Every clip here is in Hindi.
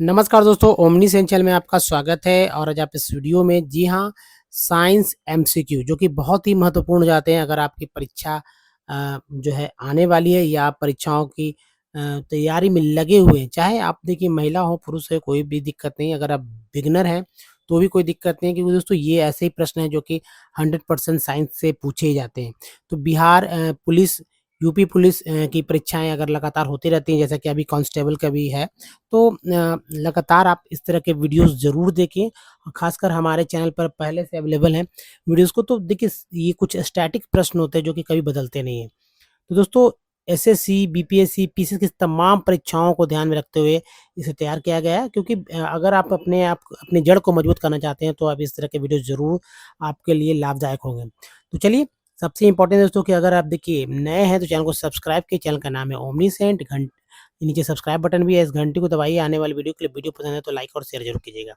नमस्कार दोस्तों, ओमनी सेन चैनल में आपका स्वागत है। और आज आप इस वीडियो में जी हाँ, साइंस एमसीक्यू जो कि बहुत ही महत्वपूर्ण हो जाते हैं अगर आपकी परीक्षा जो है आने वाली है या आप परीक्षाओं की तैयारी में लगे हुए हैं। चाहे आप देखिए महिला हो, पुरुष हो, कोई भी दिक्कत नहीं है। अगर आप बिगिनर हैं, तो भी कोई दिक्कत नहीं है क्योंकि दोस्तों ये ऐसे ही प्रश्न हैं जो कि 100% साइंस से पूछे ही जाते हैं। तो बिहार पुलिस, यूपी पुलिस की परीक्षाएँ अगर लगातार होती रहती हैं, जैसा कि अभी कांस्टेबल का भी है, तो लगातार आप इस तरह के वीडियोस ज़रूर देखें। और ख़ासकर हमारे चैनल पर पहले से अवेलेबल हैं वीडियोस को। तो देखिए ये कुछ स्टैटिक प्रश्न होते हैं जो कि कभी बदलते नहीं हैं। तो दोस्तों एसएससी, बीपीएससी, पीसीएस की तमाम परीक्षाओं को ध्यान में रखते हुए इसे तैयार किया गया है क्योंकि अगर आप अपनी जड़ को मजबूत करना चाहते हैं तो आप इस तरह के वीडियो ज़रूर आपके लिए लाभदायक होंगे। तो चलिए, सबसे इम्पोर्टेंट दोस्तों कि अगर आप देखिए नए हैं तो चैनल को सब्सक्राइब कीजिए। चैनल का नाम है ओमनी सेंट। नीचे सब्सक्राइब बटन भी है, इस घंटी को दबाइए। आने वाली वीडियो के लिए, वीडियो पसंद है तो लाइक और शेयर जरूर कीजिएगा।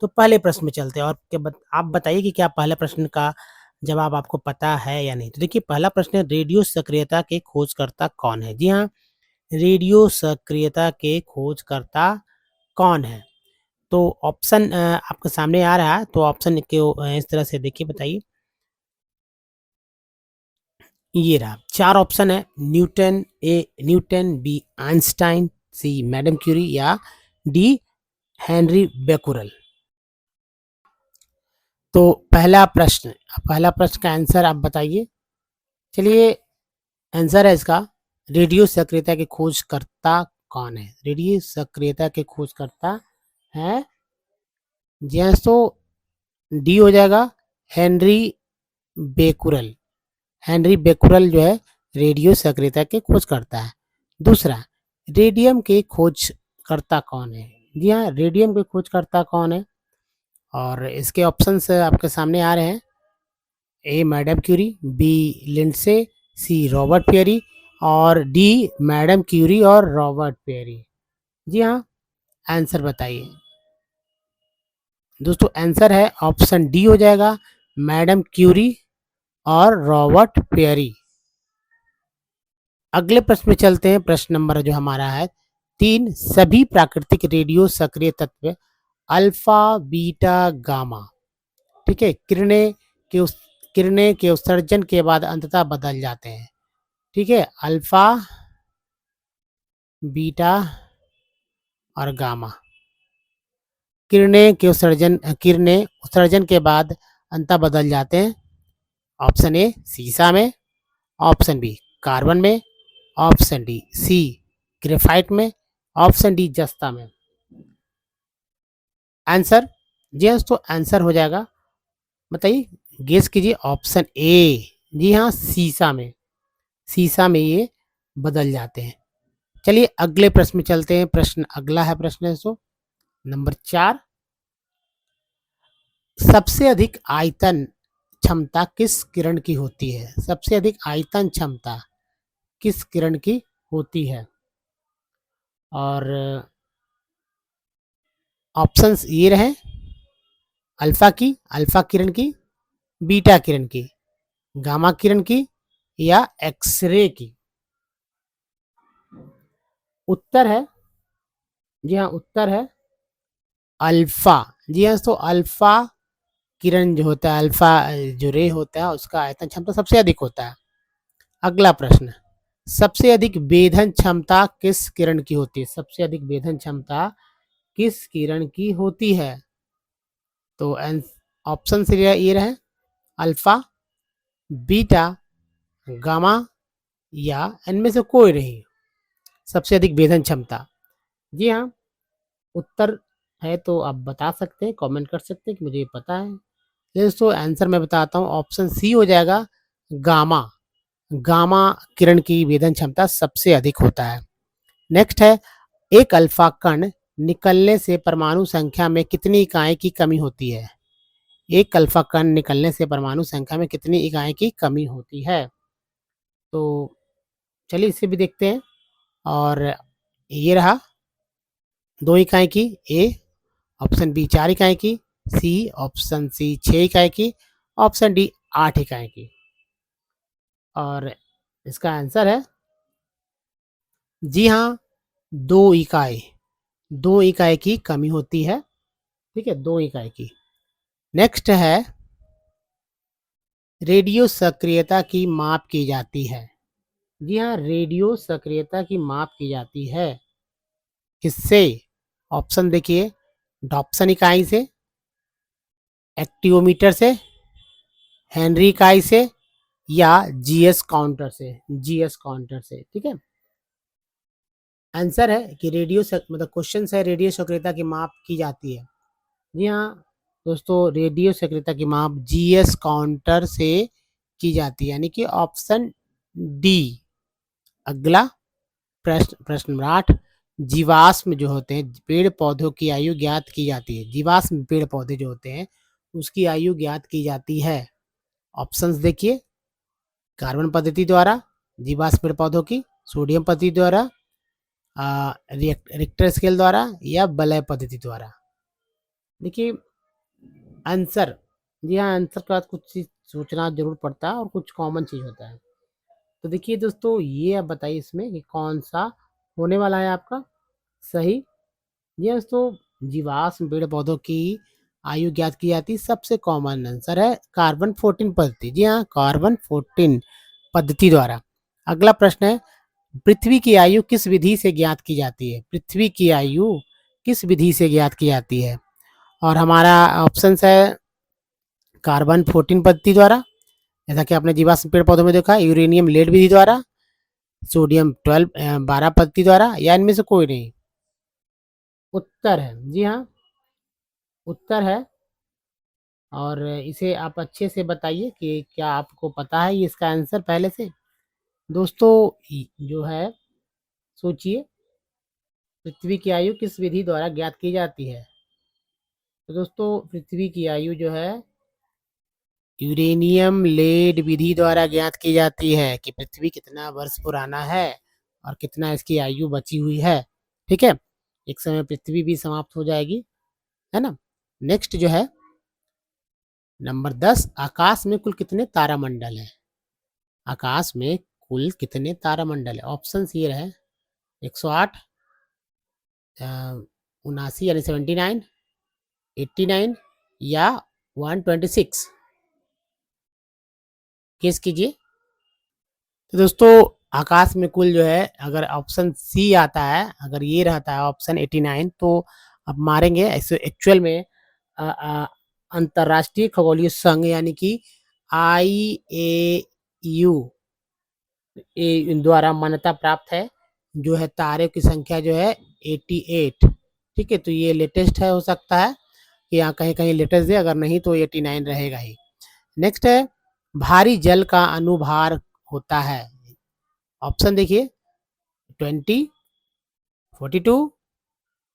तो पहले प्रश्न में चलते हैं और आप बताइए कि क्या पहले प्रश्न का जवाब आपको पता है या नहीं। तो देखिए पहला प्रश्न है, रेडियो सक्रियता के खोजकर्ता कौन है? जी हाँ, रेडियो सक्रियता के खोजकर्ता कौन है? तो ऑप्शन आपके सामने आ रहा है, तो ऑप्शन को इस तरह से देखिए, बताइए। ये रहा, 4 ऑप्शन है। Newton, A Newton, B Einstein, C madam Curie या डी हेनरी बेकुरल। तो पहला प्रश्न का आंसर आप बताइए। चलिए, आंसर है इसका, रेडियो सक्रियता के खोजकर्ता कौन है? रेडियो सक्रियता के खोजकर्ता है जी हाँ, तो डी हो जाएगा, हेनरी बेकुरल। हेनरी बेकुरल जो है रेडियो सक्रियता के खोजकर्ता है। दूसरा, रेडियम के खोजकर्ता कौन है? जी हाँ, रेडियम के खोजकर्ता कौन है? और इसके ऑप्शंस आपके सामने आ रहे हैं। A madam Curie, B Lindsay, C Robert Perry और डी मैडम क्यूरी और रॉबर्ट पेरी। जी हाँ, आंसर बताइए दोस्तों। आंसर है ऑप्शन डी हो जाएगा, मैडम क्यूरी और रॉबर्ट पेरी। अगले प्रश्न में चलते हैं। प्रश्न नंबर जो हमारा है 3, सभी प्राकृतिक रेडियो सक्रिय तत्व अल्फा, बीटा, गामा, ठीक है, किरणें के उत्सर्जन के बाद अंततः बदल जाते हैं। ठीक है, अल्फा, बीटा और गामा। किरणें उत्सर्जन के बाद अंततः बदल जाते हैं। ऑप्शन ए सीसा में, ऑप्शन बी कार्बन में, ऑप्शन डी सी ग्रेफाइट में, ऑप्शन डी जस्ता में। आंसर, जी हाँ, तो आंसर हो जाएगा, बताइए, गेस कीजिए, ऑप्शन ए। जी हाँ, शीशा में ये बदल जाते हैं। चलिए अगले प्रश्न में चलते हैं। अगला है प्रश्न नंबर 4, सबसे अधिक आयतन क्षमता किस किरण की होती है? सबसे अधिक आयतन क्षमता किस किरण की होती है? और ऑप्शंस ये रहे, अल्फा किरण की, बीटा किरण की, गामा किरण की या एक्सरे की। उत्तर है, जी हाँ, उत्तर है अल्फा। जी हाँ, तो अल्फा किरण जो होता है, अल्फा जो रे होता है, उसका आयतन क्षमता सबसे अधिक होता है। अगला प्रश्न, सबसे अधिक वेधन क्षमता किस किरण की होती है? सबसे अधिक वेधन क्षमता किस किरण की होती है? तो ऑप्शन से ये रहे, अल्फा, बीटा, गामा या इनमें से कोई नहीं। सबसे अधिक वेधन क्षमता, जी हाँ, उत्तर है तो आप बता सकते हैं, कमेंट कर सकते हैं कि मुझे ये पता है। दोस्तों आंसर मैं बताता हूँ, ऑप्शन सी हो जाएगा, गामा। गामा किरण की वेधन क्षमता सबसे अधिक होता है। नेक्स्ट है, एक अल्फा कण निकलने से परमाणु संख्या में कितनी इकाई की कमी होती है? एक अल्फा कण निकलने से परमाणु संख्या में कितनी इकाई की कमी होती है? तो चलिए इसे भी देखते हैं। और ये रहा, 2 इकाई की, ए, ऑप्शन बी 4 इकाई की, सी, ऑप्शन सी 6 इकाई की, ऑप्शन डी 8 इकाई की। और इसका आंसर है, जी हाँ, 2 इकाई। 2 इकाई की कमी होती है। ठीक है, 2 इकाई की। नेक्स्ट है रेडियो सक्रियता की माप की जाती है। जी हाँ, रेडियो सक्रियता की माप की जाती है। किससे? ऑप्शन देखिए, डॉप्सन इकाई से, एक्टियोमीटर से, हेनरी इकाई से या जीएस काउंटर से। जीएस काउंटर से, ठीक है। आंसर है कि मतलब क्वेश्चन है रेडियो सक्रियता की माप की जाती है। जी हाँ दोस्तों, रेडियो सक्रियता की माप जीएस काउंटर से की जाती है, यानी कि ऑप्शन डी। अगला प्रश्न नंबर 8, जीवाश्म जो होते हैं पेड़ पौधों की आयु ज्ञात की जाती है। जीवाश्म पेड़ पौधे जो होते हैं उसकी आयु ज्ञात की जाती है। ऑप्शंस देखिए, कार्बन पद्धति द्वारा जीवाश्म पेड़ पौधों की, सोडियम पद्धति द्वारा, रिक्टर स्केल द्वारा या बलय पद्धति द्वारा। देखिए आंसर, जी हाँ, आंसर के बाद कुछ चीज सोचना जरूर पड़ता है और कुछ कॉमन चीज होता है। तो देखिए दोस्तों, ये आप बताइए इसमें कि कौन सा होने वाला है आपका सही। जी हाँ दोस्तों, जीवाश्म पेड़ पौधों की आयु ज्ञात की जाती है, सबसे कॉमन आंसर है कार्बन 14 पद्धति। जी हाँ, कार्बन 14 पद्धति द्वारा। अगला प्रश्न है, पृथ्वी की आयु किस विधि से ज्ञात की जाती है? पृथ्वी की आयु किस विधि से ज्ञात की जाती है? और हमारा ऑप्शन है कार्बन 14 पद्धति द्वारा, जैसा कि आपने जीवाश्म पेड़ पौधों में देखा, यूरेनियम लेड विधि द्वारा, सोडियम 12 पद्धति द्वारा या इनमें से कोई नहीं। उत्तर है, जी हाँ, उत्तर है। और इसे आप अच्छे से बताइए कि क्या आपको पता है ये इसका आंसर पहले से। दोस्तों जो है, सोचिए, पृथ्वी की आयु किस विधि द्वारा ज्ञात की जाती है? तो दोस्तों पृथ्वी की आयु जो है यूरेनियम लेड विधि द्वारा ज्ञात की जाती है कि पृथ्वी कितना वर्ष पुराना है और कितना इसकी आयु बची हुई है। ठीक है, एक समय पृथ्वी भी समाप्त हो जाएगी, है ना। नेक्स्ट जो है नंबर 10, आकाश में कुल कितने तारामंडल है? आकाश में कुल कितने तारामंडल है? ऑप्शन ये रहे 108, 79 यानी 79, 89 या 126। गेस कीजिए। तो दोस्तों आकाश में कुल जो है, अगर ऑप्शन सी आता है, अगर ये रहता है ऑप्शन 89, तो अब मारेंगे ऐसे एक्चुअल में अंतर्राष्ट्रीय खगोलीय संघ यानी कि IAU द्वारा मान्यता प्राप्त है जो है तारे की संख्या जो है 88। ठीक है, तो ये लेटेस्ट है, हो सकता है कि यहाँ कहीं कहीं लेटेस्ट है, अगर नहीं तो 89 रहेगा ही। नेक्स्ट है, भारी जल का अनुभार होता है। ऑप्शन देखिए, 20, 42,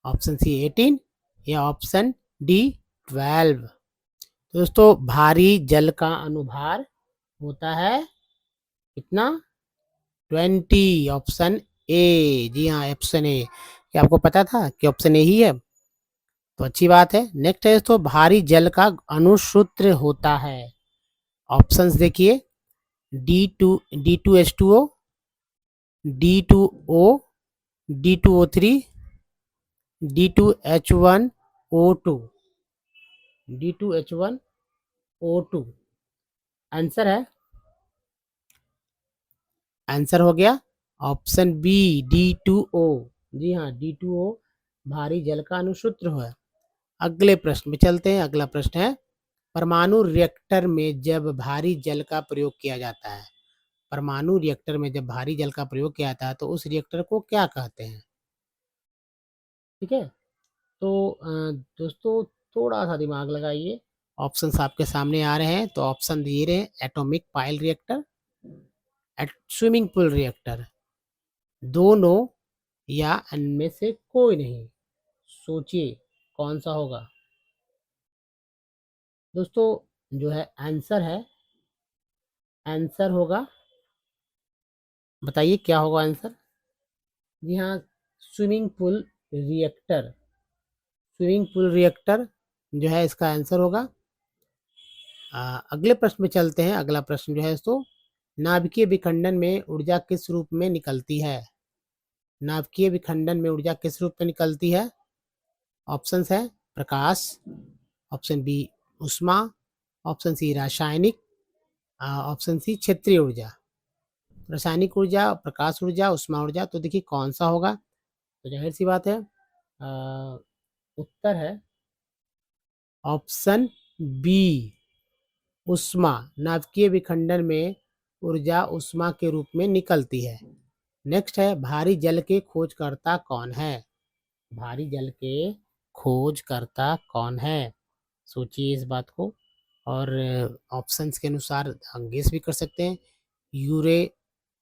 ऑप्शन सी 18 या ऑप्शन डी 12। तो दोस्तों भारी जल का अनुभार होता है कितना? 20, ऑप्शन ए। जी हाँ, ऑप्शन ए। क्या आपको पता था कि ऑप्शन ए ही है? तो अच्छी बात है। नेक्स्ट है तो भारी जल का अणुसूत्र होता है। ऑप्शंस देखिए, D2H2O, D2O, D2O3, D2H1O2, D2H1O2। Answer है, आंसर हो गया ऑप्शन बी D2O। जी हाँ, D2O भारी जल का अणुसूत्र है। अगले प्रश्न में चलते हैं। अगला प्रश्न है, परमाणु रिएक्टर में जब भारी जल का प्रयोग किया जाता है, परमाणु रिएक्टर में जब भारी जल का प्रयोग किया जाता है तो उस रिएक्टर को क्या कहते हैं? ठीक है, तो दोस्तों थोड़ा सा दिमाग लगाइए। ऑप्शंस आपके सामने आ रहे हैं, तो ऑप्शन दिए रहे हैं, atomic pile reactor, swimming pool reactor, दोनों या इनमें से कोई नहीं। सोचिए कौन सा होगा। दोस्तों जो है आंसर है, आंसर होगा, बताइए क्या होगा आंसर? जी हाँ, swimming pool reactor. Swimming pool reactor जो है इसका आंसर होगा। अगले प्रश्न में चलते हैं। अगला प्रश्न जो है तो नाभिकीय विखंडन में ऊर्जा किस रूप में निकलती है? नाभिकीय विखंडन में ऊर्जा किस रूप में निकलती है? ऑप्शंस है प्रकाश, ऑप्शन बी ऊष्मा, ऑप्शन सी रासायनिक, ऑप्शन सी क्षेत्रीय ऊर्जा। रासायनिक ऊर्जा, प्रकाश ऊर्जा, ऊष्मा ऊर्जा, तो देखिए कौन सा होगा? तो जाहिर सी बात है उत्तर है ऑप्शन बी ऊष्मा। नाभिकीय विखंडन में ऊर्जा ऊष्मा के रूप में निकलती है। नेक्स्ट है भारी जल के खोजकर्ता कौन है? भारी जल के खोजकर्ता कौन है? सोचिए इस बात को और ऑप्शंस के अनुसार गेस भी कर सकते हैं। यूरे,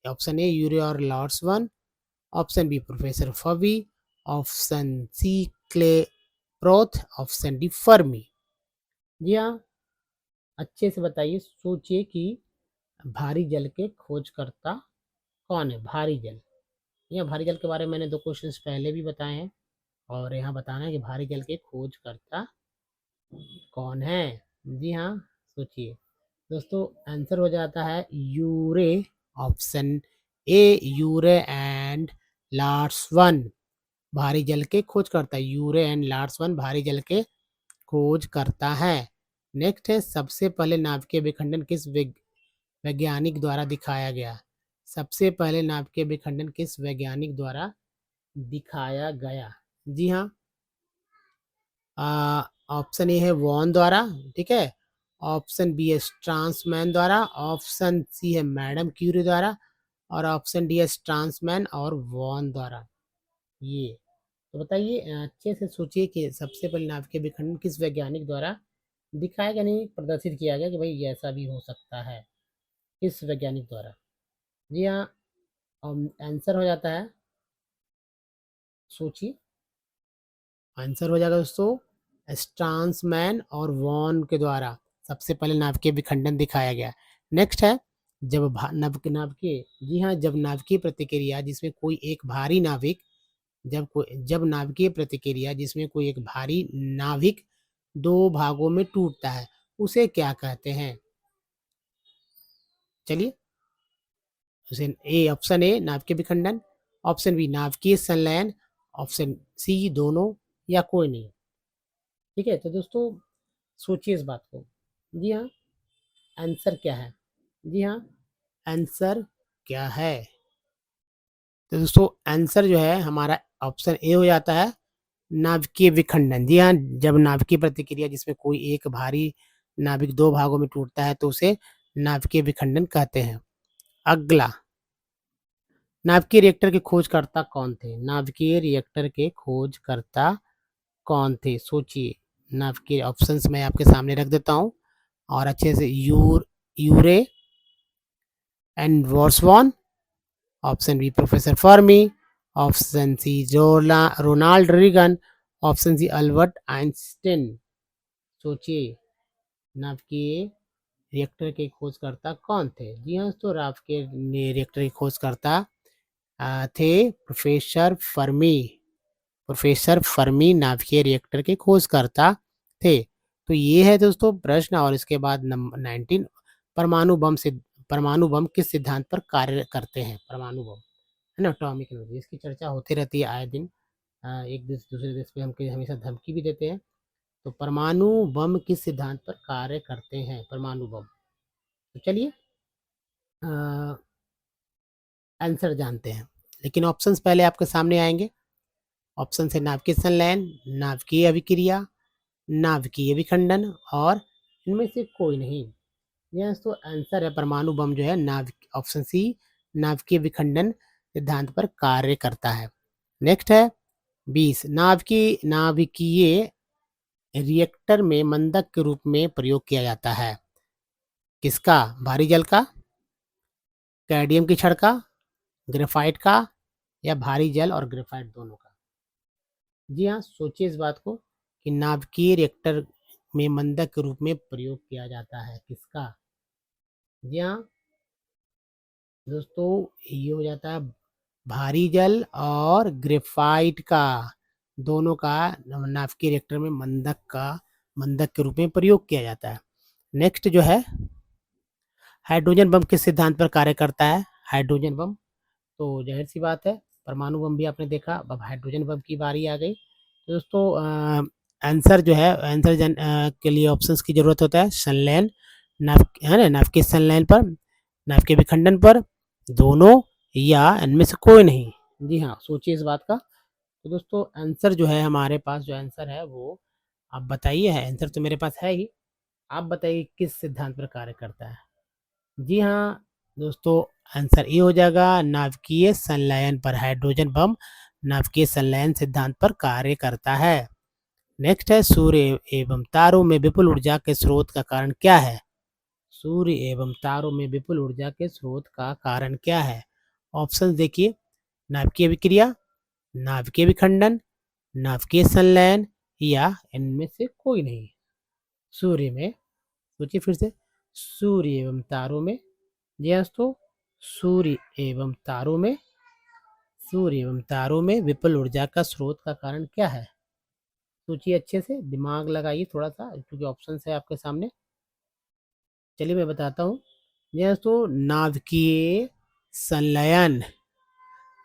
ऑप्शन ए यूरे और लॉर्ड्स वन, ऑप्शन बी प्रोफेसर फवी, option C Klaproth, option D Fermi. जी हाँ, अच्छे से बताइए, सोचिए कि भारी जल के खोजकर्ता कौन है? भारी जल, यहाँ भारी जल के बारे में मैंने 2 क्वेश्चंस पहले भी बताए हैं और यहाँ बताना है कि भारी जल के खोजकर्ता कौन है? जी हाँ, सोचिए दोस्तों, आंसर हो जाता है Urey, option A Urey and लार्स वन। भारी जल के खोज करता है, यूरे एंड लार्स वन भारी जल के खोज करता है। नेक्स्ट है सबसे पहले नाभिकीय विखंडन किस वैज्ञानिक द्वारा दिखाया गया? सबसे पहले नाभिकीय विखंडन किस वैज्ञानिक द्वारा दिखाया गया? जी हाँ, ऑप्शन ए है वॉन द्वारा, ठीक है, ऑप्शन बी है स्ट्रांसमैन द्वारा, ऑप्शन सी है मैडम क्यूरी द्वारा और ऑप्शन डी है स्ट्रांसमैन और वॉन द्वारा। ये तो बताइए, अच्छे से सोचिए कि सबसे पहले नाभिकीय विखंडन किस वैज्ञानिक द्वारा दिखाया गया, नहीं प्रदर्शित किया गया कि भाई ऐसा भी हो सकता है, किस वैज्ञानिक द्वारा? जी हाँ, आंसर हो जाता है, सोचिए, आंसर हो जाएगा दोस्तों स्ट्रांसमैन और वॉन के द्वारा सबसे पहले नाभिकीय विखंडन दिखाया गया। नेक्स्ट है जब नाभिकीय, जी हाँ, जब नाभिकीय प्रतिक्रिया जिसमें कोई एक भारी नाभिक, जब नाभिकीय प्रतिक्रिया जिसमें कोई एक भारी नाभिक 2 भागों में टूटता है उसे क्या कहते हैं? चलिए, उसे ए, ऑप्शन ए नाभिकीय विखंडन, ऑप्शन बी नाभिकीय संलयन, ऑप्शन सी दोनों या कोई नहीं। ठीक है, तो दोस्तों सोचिए इस बात को। जी हाँ, आंसर क्या है? जी हाँ, आंसर क्या है? तो दोस्तों आंसर जो है हमारा ऑप्शन ए हो जाता है नाभिकीय विखंडन। जी हाँ, जब नाभिकीय प्रतिक्रिया जिसमें कोई एक भारी नाभिक 2 भागों में टूटता है तो उसे नाभिकीय विखंडन कहते हैं। अगला, नाभिकीय रिएक्टर के खोजकर्ता कौन थे? नाभिकीय रिएक्टर के खोजकर्ता कौन थे? सोचिए, नाभिकीय ऑप्शंस मैं आपके सामने रख देता हूँ और अच्छे से यूरे एंड वॉर्सवॉन, option B professor Fermi, option C Ronald Reagan, option C Albert Einstein. सोचिए, नाभिकीय रिएक्टर के खोजकर्ता कौन थे? जी हाँ, तो नाभिकीय रिएक्टर के खोजकर्ता थे प्रोफेसर फर्मी नाभिकीय रिएक्टर के खोजकर्ता थे। तो ये है दोस्तों प्रश्न और इसके बाद नंबर 19, परमाणु बम किस सिद्धांत पर कार्य करते हैं? परमाणु बम है ना, एटॉमिक एनर्जी, इसकी चर्चा होती रहती है आए दिन। एक देश दूसरे देश पे हम हमेशा धमकी भी देते हैं। तो परमाणु बम किस सिद्धांत पर कार्य करते हैं? परमाणु बम, तो चलिए आंसर जानते हैं, लेकिन ऑप्शंस पहले आपके सामने आएंगे। ऑप्शन है नाभिकीय संलयन, नाभिकीय अभिक्रिया, नाभिकीय विखंडन और इनमें से कोई नहीं। यस, तो आंसर है परमाणु बम जो है नाभिक, ऑप्शन सी नाभिकीय विखंडन सिद्धांत पर कार्य करता है। नेक्स्ट है 20, नाभिकीय रिएक्टर में मंदक के रूप में प्रयोग किया जाता है किसका? भारी जल का, कैडमियम की छड़ का, ग्रेफाइट का या भारी जल और ग्रेफाइट दोनों का? जी हाँ, सोचिए इस बात को कि नाभिकीय रिएक्टर में मंदक के रूप में प्रयोग किया जाता है किसका? जी हाँ दोस्तों, ये हो जाता है भारी जल और ग्रेफाइट का, दोनों का नाभिकीय रिएक्टर में मंदक के रूप में प्रयोग किया जाता है। नेक्स्ट जो है हाइड्रोजन बम किस सिद्धांत पर कार्य करता है? हाइड्रोजन बम, तो जाहिर सी बात है परमाणु बम भी आपने देखा, अब हाइड्रोजन बम की बारी आ गई। तो दोस्तों आंसर जो है के लिए ऑप्शंस की ज़रूरत होता है। संलयन, नाभ है ना, नाभिकीय संलयन पर, नाभिकीय विखंडन पर, दोनों, या इनमें से कोई नहीं। जी हाँ, सोचिए इस बात का। तो दोस्तों आंसर जो है, हमारे पास जो आंसर है वो आप बताइए है। आंसर तो मेरे पास है ही, आप बताइए किस सिद्धांत पर कार्य करता है। जी हाँ दोस्तों, आंसर ए हो जाएगा, नाभिकीय संलयन पर। हाइड्रोजन बम नाभिकीय संलयन सिद्धांत पर कार्य करता है। नेक्स्ट है, सूर्य एवं तारों में विपुल ऊर्जा के स्रोत का कारण क्या है? सूर्य एवं तारों में विपुल ऊर्जा के स्रोत का कारण क्या है? ऑप्शन देखिए, नाभिकीय विक्रिया, नाभिकीय विखंडन, नाभिकीय संलयन, या इनमें से कोई नहीं। सूर्य में, सोचिए फिर से, सूर्य एवं तारों में, जी हाँ दोस्तों, सूर्य एवं तारों में विपुल ऊर्जा का स्रोत का कारण क्या है? सोचिए अच्छे से, दिमाग लगाइए थोड़ा सा, क्योंकि ऑप्शन है आपके सामने। चलिए मैं बताता हूँ। जी हाँ दोस्तों, नाभिकीय संलयन,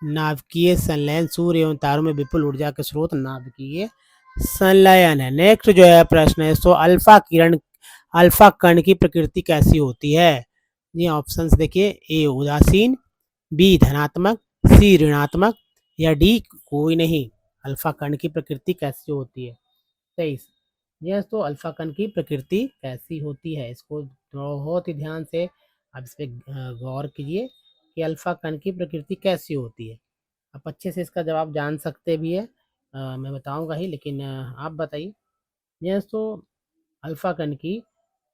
नाभिकीय संलयन, सूर्य एवं तारों में विपुल ऊर्जा के स्रोत नाभिकीय संलयन है। नेक्स्ट जो है प्रश्न है, सो अल्फा कण की प्रकृति कैसी होती है? ये ऑप्शंस देखिए, ए उदासीन, बी धनात्मक, सी ऋणात्मक, या डी कोई नहीं। अल्फा कण की प्रकृति कैसी होती है? 23। यस, तो अल्फा कण की प्रकृति कैसी होती है, इसको बहुत ही ध्यान से आप इस पर गौर कीजिए कि अल्फा कण की प्रकृति कैसी होती है। आप अच्छे से इसका जवाब जान सकते भी है, मैं बताऊंगा ही, लेकिन आप बताइए। यस, तो अल्फा कण की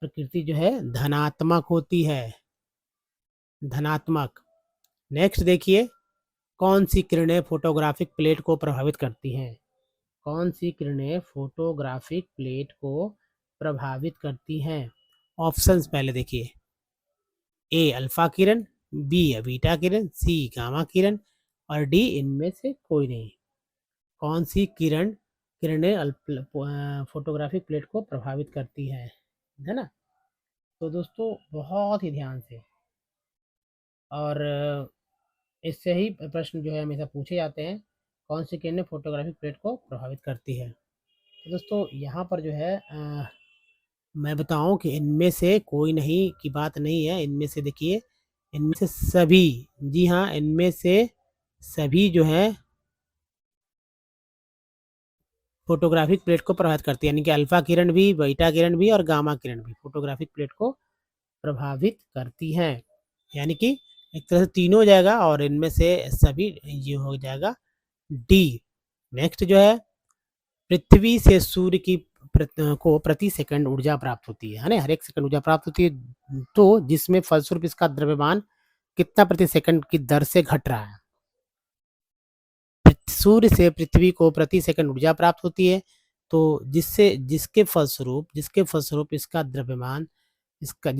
प्रकृति जो है धनात्मक होती है, धनात्मक। नेक्स्ट देखिए, कौन सी किरणें फोटोग्राफिक प्लेट को प्रभावित करती हैं? कौन सी किरणें फोटोग्राफिक प्लेट को प्रभावित करती हैं? ऑप्शंस पहले देखिए, ए अल्फा किरण, बी बीटा किरण, सी गामा किरण, और डी इनमें से कोई नहीं। कौन सी किरणें फोटोग्राफिक प्लेट को प्रभावित करती है ना? तो दोस्तों बहुत ही ध्यान से, और इससे ही प्रश्न जो है हमेशा पूछे जाते हैं, कौन सी किरणें फोटोग्राफिक प्लेट को प्रभावित करती है। तो दोस्तों यहाँ पर जो है मैं बताऊं कि इनमें से कोई नहीं की बात नहीं है। इनमें से देखिए, इनमें से सभी, जी हाँ, इनमें से सभी जो है फोटोग्राफिक प्लेट को प्रभावित करती है, यानी कि अल्फा किरण भी, बीटा किरण भी, और गामा किरण भी फोटोग्राफिक प्लेट को प्रभावित करती हैं। यानी कि एक तरह से तीनों हो जाएगा, और इनमें से सभी ये हो जाएगा डी। नेक्स्ट जो है, पृथ्वी से सूर्य की को प्रति सेकंड ऊर्जा प्राप्त होती है ना, हर एक सेकंड ऊर्जा प्राप्त होती है, तो जिसमें फलस्वरूप इसका द्रव्यमान कितना प्रति सेकंड की दर से घट रहा है? सूर्य से पृथ्वी को प्रति सेकंड ऊर्जा प्राप्त होती है, तो जिसके फलस्वरूप इसका द्रव्यमान, इसका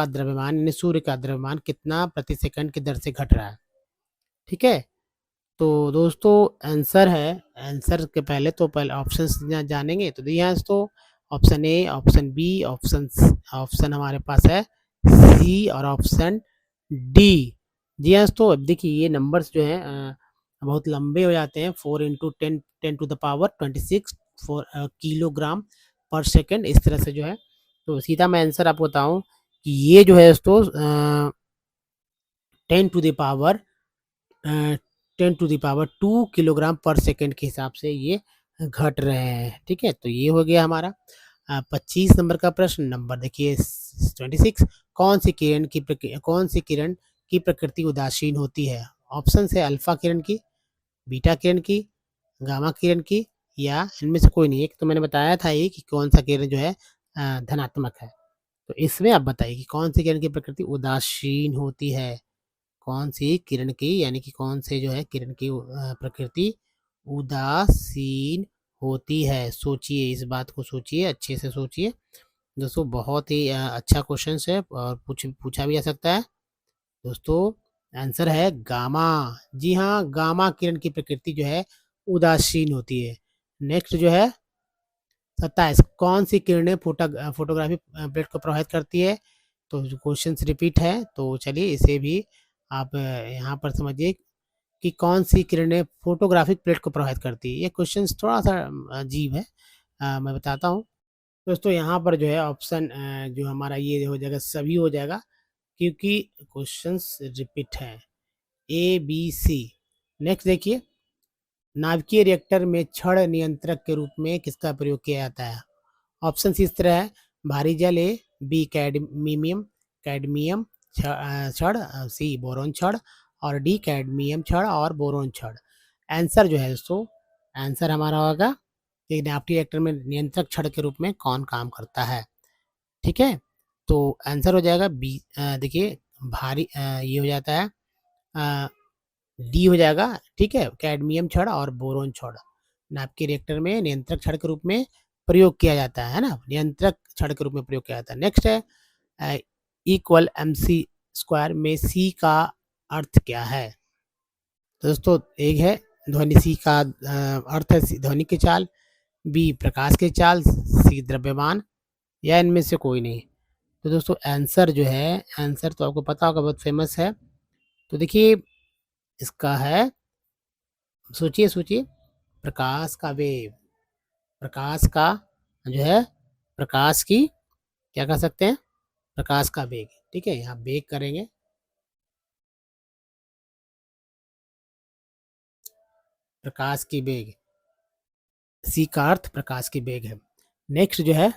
द्रव्यमान, यानी सूर्य का द्रव्यमान कितना प्रति सेकंड की दर से घट रहा है। ठीक है, तो दोस्तों आंसर है, आंसर के पहले ऑप्शंस जानेंगे। तो यहाँ तो option A, option B, option हमारे पास है सी, और ऑप्शन डी। जी हाँ, तो अब देखिए ये नंबर्स जो हैं बहुत लंबे हो जाते हैं। 4 into 10 10 to the power 26 kilogram per second, इस तरह से जो है। तो सीधा मैं आंसर आपको बताऊं कि ये जो है दोस्तों 10 to the power 2 kilogram per second के हिसाब से ये घट रहे हैं। ठीक है, तो ये हो गया हमारा 25 नंबर का प्रश्न। नंबर देखिए 26, कौन सी किरण की प्रकृति उदासीन होती है? ऑप्शन है अल्फा किरण की, बीटा किरण की, गामा किरण की, या इनमें से कोई नहीं। एक तो मैंने बताया था ये कि कौन सा किरण जो है धनात्मक है। तो इसमें आप बताइए कि कौन सी किरण की प्रकृति उदासीन होती है? कौन सी किरण की, यानी कि कौन से जो है किरण की प्रकृति उदासीन होती है? सोचिए, इस बात को सोचिए, अच्छे से सोचिए दोस्तों। बहुत ही अच्छा क्वेश्चन है, और पूछा भी जा सकता है दोस्तों। आंसर है गामा। जी हाँ, गामा किरण की प्रकृति जो है उदासीन होती है। नेक्स्ट जो है 27, कौन सी किरणें फोटोग्राफी प्लेट को प्रभावित करती है? तो क्वेश्चन रिपीट है, तो चलिए इसे भी आप यहाँ पर समझिए कि कौन सी किरणें फोटोग्राफिक प्लेट को प्रभावित करती है। ये क्वेश्चन थोड़ा सा अजीब है, मैं बताता हूँ। दोस्तों यहाँ पर जो है ऑप्शन जो हमारा ये हो जाएगा, सभी हो जाएगा, क्योंकि क्वेश्चंस रिपीट है, ए बी सी। नेक्स्ट देखिए, नाभिकीय रिएक्टर में क्षण नियंत्रक के रूप में किसका प्रयोग किया जाता है। ऑप्शन इस तरह है, भारी जल ए, बी कैडमियम कैडमियम छड़, सी बोरोन छड़, और डी कैडमियम छड़ और बोरोन छड़। आंसर जो है दोस्तों, आंसर हमारा होगा कि नाभिकीय रिएक्टर में नियंत्रक छड़ के रूप में कौन काम करता है। ठीक है, तो आंसर हो जाएगा बी। देखिए भारी ये हो जाता है डी हो जाएगा। ठीक है, कैडमियम छड़ और बोरोन छड़ नाभिकीय रिएक्टर में नियंत्रक छड़ के रूप में प्रयोग किया जाता है ना, नियंत्रक छड़ के रूप में प्रयोग किया जाता है। नेक्स्ट है इक्वल एम सी स्क्वायर में सी का अर्थ क्या है। तो दोस्तों एक है ध्वनि, सी का अर्थ है ध्वनि की चाल, बी प्रकाश की चाल, सी द्रव्यमान, या इनमें से कोई नहीं। तो दोस्तों आंसर जो है, आंसर तो आपको पता होगा, बहुत फेमस है। तो देखिए इसका है, सोचिए सोचिए, प्रकाश का वेग, प्रकाश का जो है, प्रकाश की क्या कह सकते हैं, प्रकाश का वेग। ठीक है, यहाँ वेग करेंगे, प्रकाश की वेग, सी का अर्थ प्रकाश की वेग है। नेक्स्ट जो है,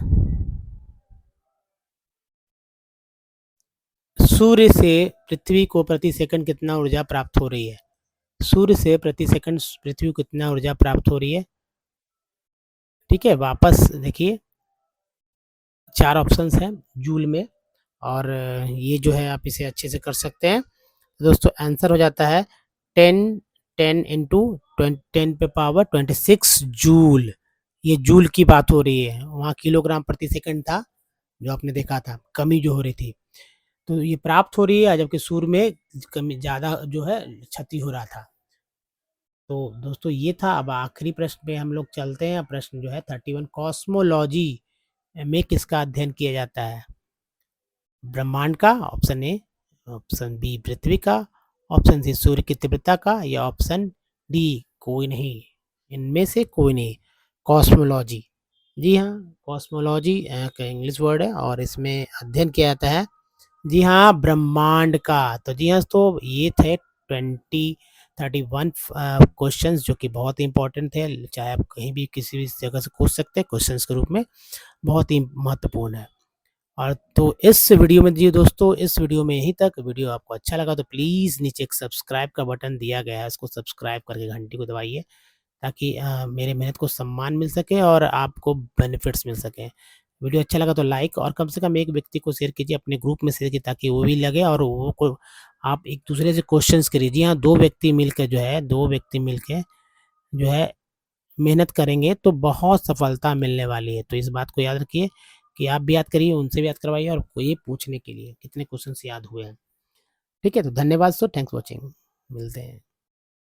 सूर्य से पृथ्वी को प्रति सेकंड कितना ऊर्जा प्राप्त हो रही है। सूर्य से प्रति सेकंड पृथ्वी को कितना ऊर्जा प्राप्त हो रही है। ठीक है, वापस देखिए, 4 ऑप्शंस हैं जूल में, और ये जो है आप इसे अच्छे से कर सकते हैं। दोस्तों आंसर हो जाता है 10 10 इंटू 10 पे पावर 26 जूल। ये जूल की बात हो रही है, वहाँ किलोग्राम प्रति सेकंड था जो आपने देखा था, कमी जो हो रही थी, तो ये प्राप्त हो रही है, जबकि सूर्य में कमी ज़्यादा जो है क्षति हो रहा था। तो दोस्तों ये था। अब आखिरी प्रश्न पे हम लोग चलते हैं। प्रश्न जो है 31, कॉस्मोलॉजी में किसका अध्ययन किया जाता है। ब्रह्मांड का, ऑप्शन ए, ऑप्शन बी पृथ्वी का, ऑप्शन सी सूर्य की तीव्रता का, या ऑप्शन डी कोई नहीं, इनमें से कोई नहीं। कॉस्मोलॉजी, जी हाँ, कॉस्मोलॉजी का इंग्लिश वर्ड है और इसमें अध्ययन किया जाता है, जी हाँ, ब्रह्मांड का। तो जी हाँ, तो ये थे 31 क्वेश्चन जो कि बहुत ही इंपॉर्टेंट थे, चाहे आप कहीं भी किसी भी जगह से पूछ सकते हैं, क्वेश्चन के रूप में बहुत ही महत्वपूर्ण है। और तो इस वीडियो में, जी दोस्तों, इस वीडियो में यहीं तक। वीडियो आपको अच्छा लगा तो प्लीज़ नीचे एक सब्सक्राइब का बटन दिया गया है, उसको सब्सक्राइब करके घंटी को दबाइए, ताकि मेरे मेहनत को सम्मान मिल सके और आपको बेनिफिट्स मिल सकें। वीडियो अच्छा लगा तो लाइक, और कम से कम एक व्यक्ति को शेयर कीजिए, अपने ग्रुप में शेयर कीजिए, ताकि वो भी लगे और वो को आप एक दूसरे से क्वेश्चंस करिए। जी हाँ, 2 व्यक्ति मिलकर जो है, 2 व्यक्ति मिलके जो है मेहनत करेंगे तो बहुत सफलता मिलने वाली है। तो इस बात को याद रखिए कि आप भी याद करिए, उनसे भी याद करवाइए, और ये पूछने के लिए कितने क्वेश्चंस याद हुए हैं। ठीक है, तो धन्यवाद दोस्तों, थैंक्स वॉचिंग, मिलते हैं।